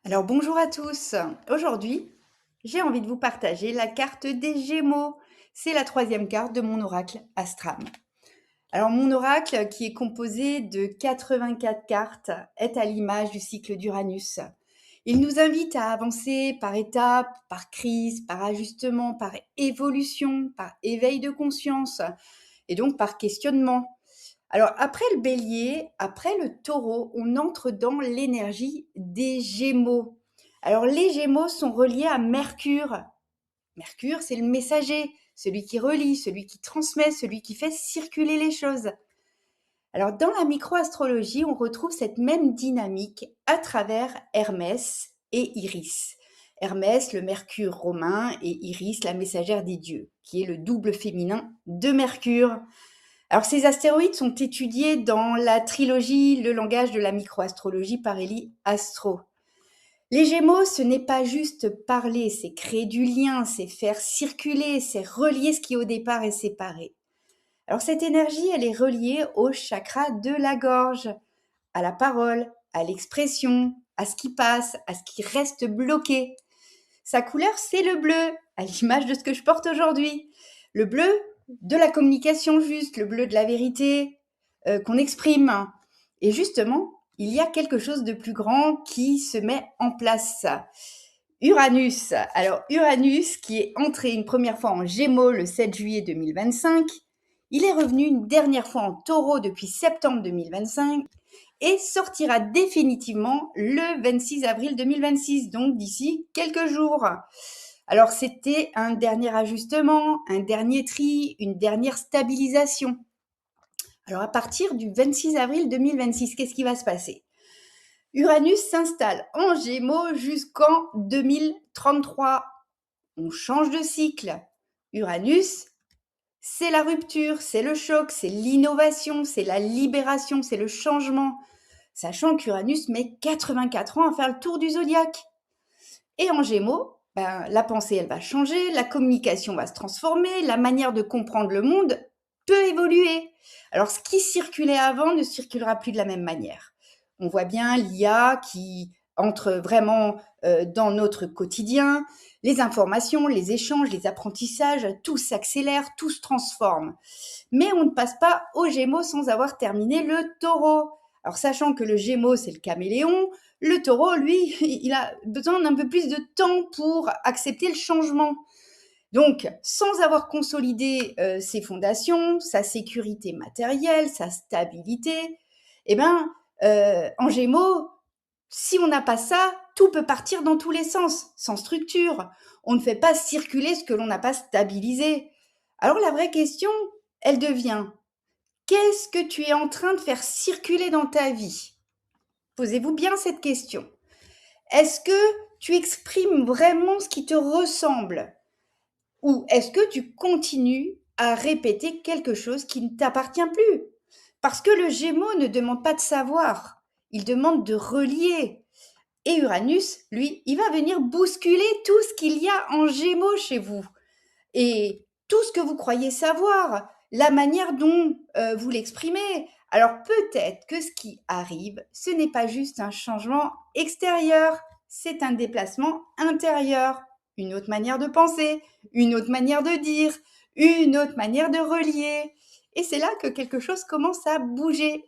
Alors bonjour à tous. Aujourd'hui, j'ai envie de vous partager la carte des Gémeaux. C'est la troisième carte de mon oracle Astram. Alors mon oracle, qui est composé de 84 cartes, est à l'image du cycle d'Uranus. Il nous invite à avancer par étapes, par crise, par ajustement, par évolution, par éveil de conscience et donc par questionnement. Alors après le bélier, après le taureau, on entre dans l'énergie des gémeaux. Alors les gémeaux sont reliés à Mercure. Mercure, c'est le messager, celui qui relie, celui qui transmet, celui qui fait circuler les choses. Alors dans la microastrologie, on retrouve cette même dynamique à travers Hermès et Iris. Hermès, le Mercure romain, et Iris, la messagère des dieux, qui est le double féminin de Mercure. Alors, ces astéroïdes sont étudiés dans la trilogie Le langage de la microastrologie par Élie Astro. Les Gémeaux, ce n'est pas juste parler, c'est créer du lien, c'est faire circuler, c'est relier ce qui au départ est séparé. Alors, cette énergie, elle est reliée au chakra de la gorge, à la parole, à l'expression, à ce qui passe, à ce qui reste bloqué. Sa couleur, c'est le bleu, à l'image de ce que je porte aujourd'hui. Le bleu de la communication juste, le bleu de la vérité qu'on exprime. Et justement, il y a quelque chose de plus grand qui se met en place. Uranus. Alors Uranus, qui est entré une première fois en Gémeaux le 7 juillet 2025, il est revenu une dernière fois en Taureau depuis septembre 2025 et sortira définitivement le 26 avril 2026, donc d'ici quelques jours. Alors c'était un dernier ajustement, un dernier tri, une dernière stabilisation. Alors à partir du 26 avril 2026, qu'est-ce qui va se passer? Uranus s'installe en Gémeaux jusqu'en 2033. On change de cycle. Uranus, c'est la rupture, c'est le choc, c'est l'innovation, c'est la libération, c'est le changement. Sachant qu'Uranus met 84 ans à faire le tour du zodiaque. Et en Gémeaux, la pensée, elle va changer, la communication va se transformer, la manière de comprendre le monde peut évoluer. Alors, ce qui circulait avant ne circulera plus de la même manière. On voit bien l'IA qui entre vraiment dans notre quotidien, les informations, les échanges, les apprentissages, tout s'accélère, tout se transforme. Mais on ne passe pas au Gémeaux sans avoir terminé le Taureau. Alors, sachant que le Gémeaux, c'est le caméléon, le Taureau, lui, il a besoin d'un peu plus de temps pour accepter le changement. Donc, sans avoir consolidé ses fondations, sa sécurité matérielle, sa stabilité, en Gémeaux, si on n'a pas ça, tout peut partir dans tous les sens, sans structure. On ne fait pas circuler ce que l'on n'a pas stabilisé. Alors la vraie question, elle devient, qu'est-ce que tu es en train de faire circuler dans ta vie? Posez-vous bien cette question. Est-ce que tu exprimes vraiment ce qui te ressemble? Ou est-ce que tu continues à répéter quelque chose qui ne t'appartient plus? Parce que le Gémeaux ne demande pas de savoir, il demande de relier. Et Uranus, lui, il va venir bousculer tout ce qu'il y a en Gémeaux chez vous. Et tout ce que vous croyez savoir, la manière dont vous l'exprimez. Alors peut-être que ce qui arrive, ce n'est pas juste un changement extérieur, c'est un déplacement intérieur, une autre manière de penser, une autre manière de dire, une autre manière de relier. Et c'est là que quelque chose commence à bouger,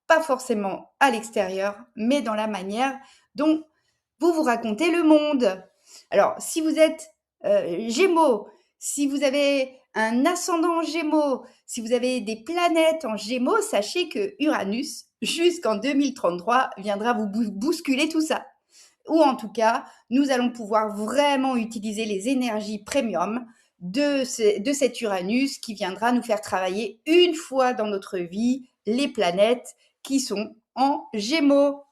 pas forcément à l'extérieur, mais dans la manière dont vous vous racontez le monde. Alors, si vous êtes Gémeaux, si vous avez un ascendant en Gémeaux, si vous avez des planètes en Gémeaux, sachez que Uranus, jusqu'en 2033, viendra vous bousculer tout ça. Ou en tout cas, nous allons pouvoir vraiment utiliser les énergies premium de cet Uranus qui viendra nous faire travailler une fois dans notre vie les planètes qui sont en Gémeaux.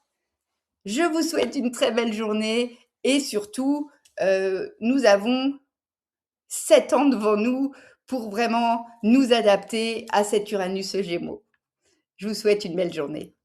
Je vous souhaite une très belle journée et surtout, nous avons 7 ans devant nous pour vraiment nous adapter à cet Uranus Gémeaux. Je vous souhaite une belle journée.